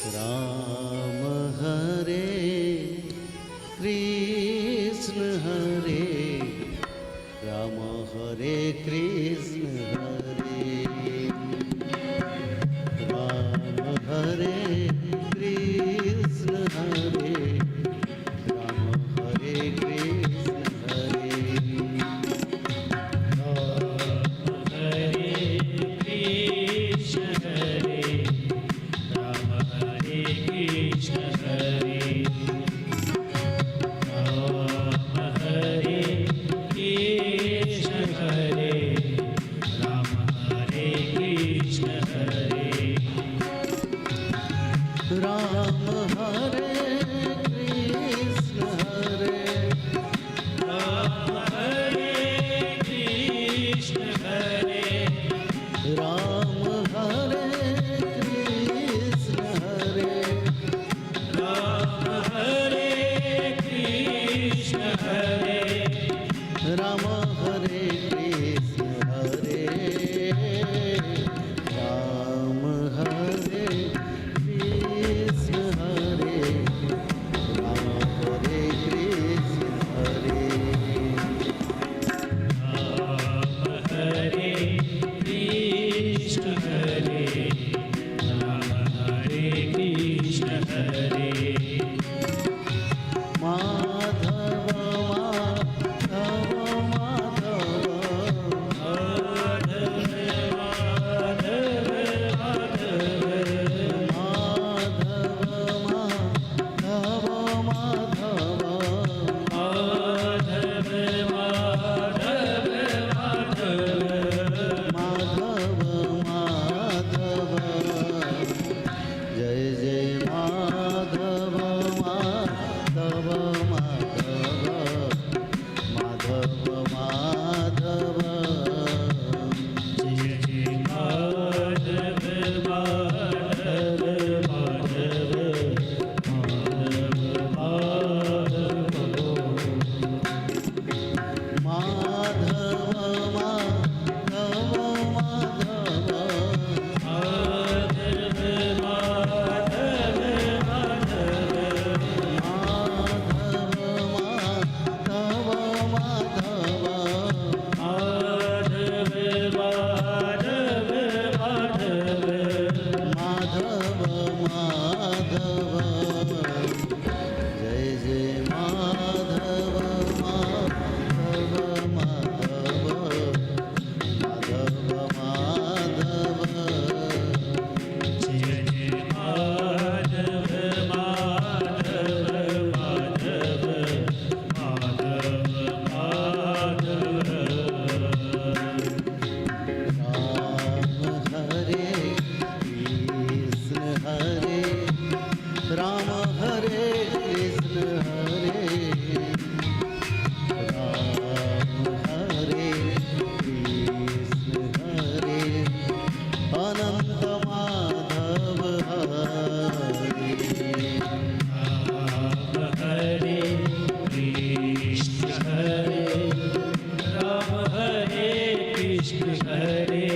Ram Hare Krishna Hare Ram Hare Krishna Hare Ram Hare Krishna Hare Ram Hare Krishna Hare Ram Hare Krishna Hare Ram Hare Krishna Hare Ram Hare Krishna Hare Ram Hare Krishna Hare Ram Hare Krishna Hare Ram Hare Krishna Hare Ram Hare Krishna Hare Ram Hare Krishna Hare Ram Hare Krishna Hare Ram Hare Krishna Hare Ram Hare Krishna Hare Ram Hare Krishna Hare Ram Hare Krishna Hare Madhav Madhav Madhav Madhav Madhav Madhav Madhav Madhav Madhav Madhav Madhav Madhav Jai Jai Madhav Madhav Madhav Madhav Madhav Jai Jai Madhav Madhav Madhav Madhav Madhav Madhav Madhav Madhav Madhav Madhav Madhav Madhav Madhav Madhav Madhav Jai Jai Madhav Madhav Madhav Madhav Madhav Jai Jai Madhav Madhav Madhav Madhav Madhav Ram Hare Krishna Hare Ram Hare Krishna Hare Ram Hare Krishna Hare Anant Madhav Hare Ram Hare Krishna Hare Ram Hare Krishna Hare